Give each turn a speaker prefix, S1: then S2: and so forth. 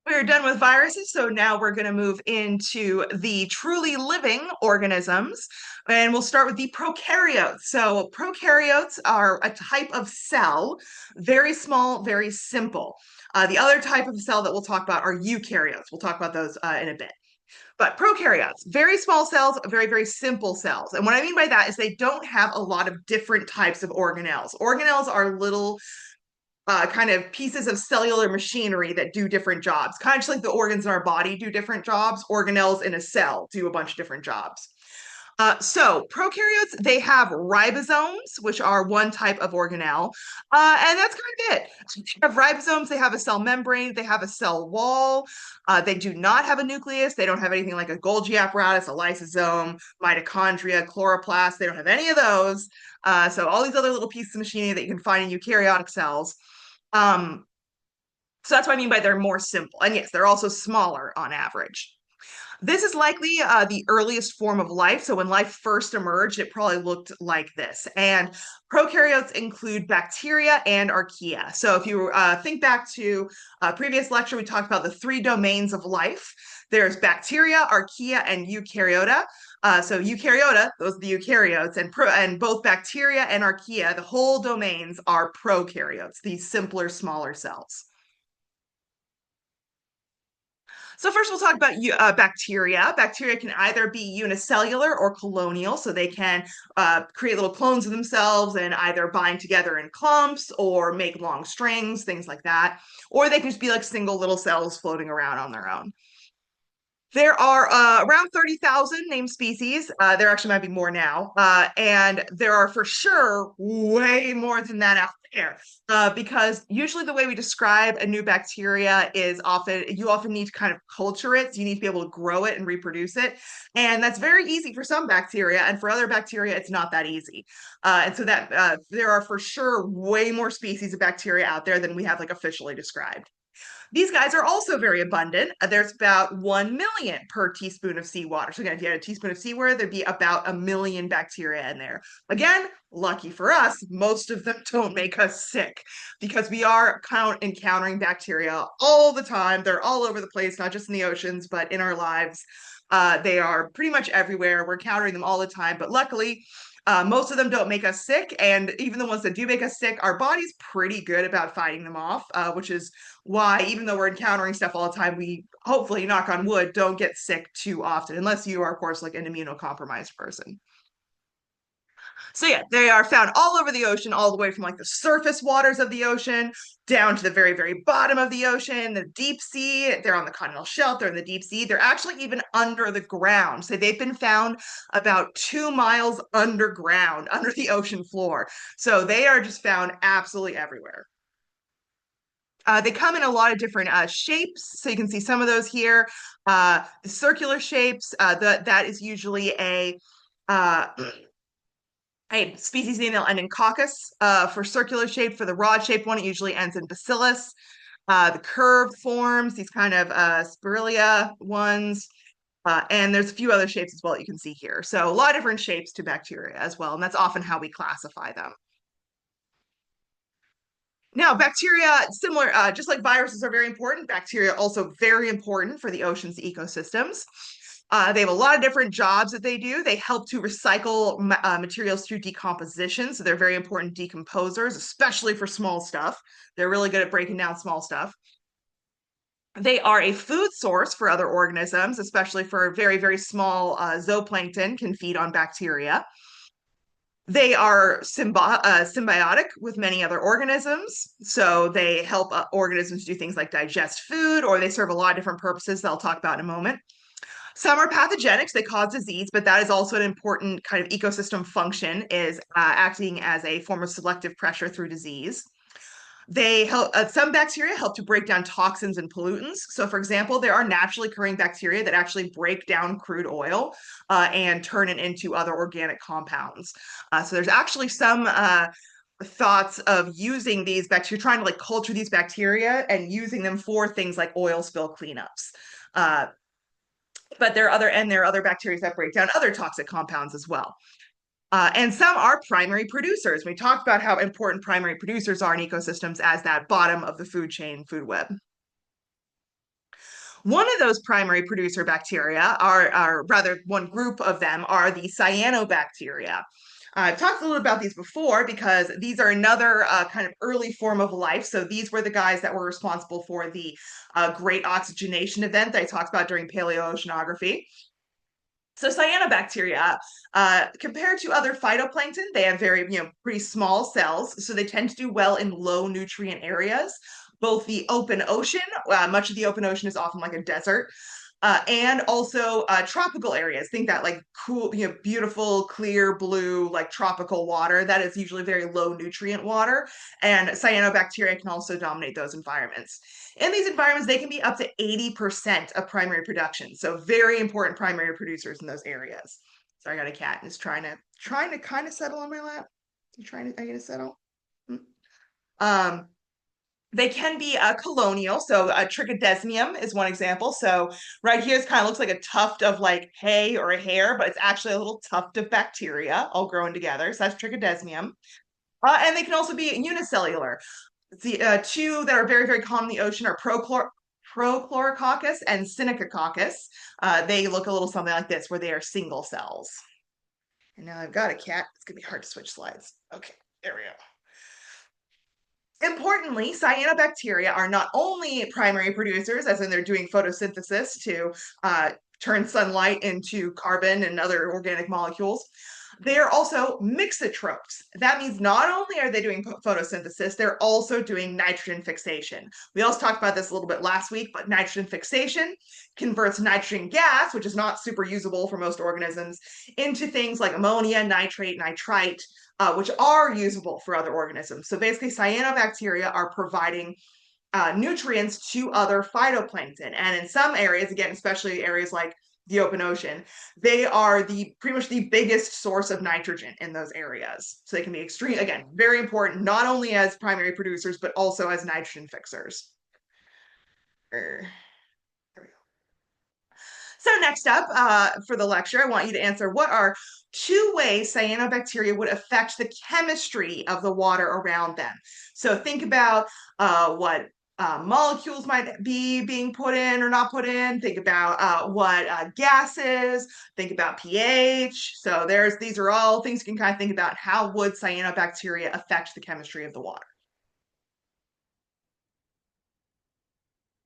S1: We're done with viruses, so now we're going to move into the truly living organisms, and we'll start with the prokaryotes. So prokaryotes are a type of cell, very small, very simple. The other type of cell that we'll talk about are eukaryotes. We'll talk about those in a bit. But prokaryotes, very small cells, very, very simple cells. And what I mean by that is they don't have a lot of different types of organelles. Organelles are little kind of pieces of cellular machinery that do different jobs. Kind of just like the organs in our body do different jobs, organelles in a cell do a bunch of different jobs. So prokaryotes, they have ribosomes, which are one type of organelle, and that's kind of it. They have ribosomes, they have a cell membrane, they have a cell wall. They do not have a nucleus. They don't have anything like a Golgi apparatus, a lysosome, mitochondria, chloroplast. They don't have any of those. So all these other little pieces of machinery that you can find in eukaryotic cells. Um, so that's what I mean by they're more simple. And yes, they're also smaller on average. This is likely the earliest form of life. So when life first emerged, it probably looked like this. And prokaryotes include bacteria and archaea. So if you think back to a previous lecture, we talked about the three domains of life. There's bacteria, archaea, and eukaryota. So eukaryota, those are the eukaryotes, and both bacteria and archaea, the whole domains are prokaryotes, these simpler, smaller cells. So first we'll talk about bacteria. Bacteria can either be unicellular or colonial, so they can create little clones of themselves and either bind together in clumps or make long strings, things like that. Or they can just be like single little cells floating around on their own. There are around 30,000 named species. There actually might be more now. And there are for sure way more than that out there. Because usually the way we describe a new bacteria is you often need to kind of culture it. So you need to be able to grow it and reproduce it. And that's very easy for some bacteria. And for other bacteria, it's not that easy. And so that there are for sure way more species of bacteria out there than we have like officially described. These guys are also very abundant. There's about 1 million per teaspoon of seawater. So again, if you had a teaspoon of seawater, there'd be about 1 million bacteria in there. Again, lucky for us, most of them don't make us sick because we are encountering bacteria all the time. They're all over the place, not just in the oceans, but in our lives. They are pretty much everywhere. We're encountering them all the time, but luckily, most of them don't make us sick, and even the ones that do make us sick, our body's pretty good about fighting them off, which is why, even though we're encountering stuff all the time, we hopefully, knock on wood, don't get sick too often, unless you are, of course, like an immunocompromised person. So yeah, they are found all over the ocean, all the way from like the surface waters of the ocean down to the very, very bottom of the ocean, the deep sea. They're on the continental shelf, they're in the deep sea. They're actually even under the ground. So they've been found about 2 miles underground, under the ocean floor. So they are just found absolutely everywhere. They come in a lot of different shapes. So you can see some of those here. The circular shapes, that is usually uh, a species name that'll end in coccus. For circular shape, for the rod shaped one, it usually ends in bacillus. The curved forms, these kind of spirilla ones. And there's a few other shapes as well that you can see here. So a lot of different shapes to bacteria as well. And that's often how we classify them. Now, bacteria, similar, just like viruses are very important, bacteria also very important for the ocean's ecosystems. They have a lot of different jobs that they do. They help to recycle materials through decomposition. So they're very important decomposers, especially for small stuff. They're really good at breaking down small stuff. They are a food source for other organisms, especially for very, very small zooplankton can feed on bacteria. They are symbiotic with many other organisms. So they help organisms do things like digest food, or they serve a lot of different purposes that I'll talk about in a moment. Some are pathogenic, so they cause disease, but that is also an important kind of ecosystem function, is acting as a form of selective pressure through disease. They help, some bacteria help to break down toxins and pollutants. So, for example, there are naturally occurring bacteria that actually break down crude oil and turn it into other organic compounds. So, there's actually some thoughts of using these bacteria, trying to like culture these bacteria and using them for things like oil spill cleanups. But there are other bacteria that break down other toxic compounds as well. And some are primary producers. We talked about how important primary producers are in ecosystems as that bottom of the food chain, food web. One of those primary producer bacteria are rather one group of them are the cyanobacteria. I've talked a little about these before because these are another kind of early form of life. So these were the guys that were responsible for the great oxygenation event that I talked about during paleoceanography. So cyanobacteria, compared to other phytoplankton, they have very, pretty small cells, so they tend to do well in low nutrient areas. Both the open ocean, much of the open ocean is often like a desert, and also tropical areas. Think that like cool, beautiful, clear blue, like tropical water. That is usually very low nutrient water. And cyanobacteria can also dominate those environments. In these environments, they can be up to 80% of primary production. So very important primary producers in those areas. So I got a cat and it's trying to kind of settle on my lap. You trying to, are you gonna settle? Hmm. Um, they can be colonial. So trichodesmium is one example. So right here, it kind of looks like a tuft of like hay or a hair, but it's actually a little tuft of bacteria all growing together. So that's trichodesmium. And they can also be unicellular. The two that are very, very common in the ocean are Prochlorococcus and Synechococcus. They look a little something like this, where they are single cells. And now I've got a cat. It's going to be hard to switch slides. Okay, there we go. Importantly, cyanobacteria are not only primary producers, as in they're doing photosynthesis to turn sunlight into carbon and other organic molecules. They are also mixotrophs. That means not only are they doing photosynthesis, they're also doing nitrogen fixation. We also talked about this a little bit last week, but nitrogen fixation converts nitrogen gas, which is not super usable for most organisms, into things like ammonia, nitrate, nitrite, which are usable for other organisms. So basically, cyanobacteria are providing nutrients to other phytoplankton. And in some areas, again, especially areas like the open ocean, they are the pretty much the biggest source of nitrogen in those areas. So they can be extreme, again, very important, not only as primary producers, but also as nitrogen fixers. There we go. So next up for the lecture, I want you to answer what are two ways cyanobacteria would affect the chemistry of the water around them. So think about what molecules might be being put in or not put in. Think about what gases. Think about pH. So these are all things you can kind of think about. How would cyanobacteria affect the chemistry of the water?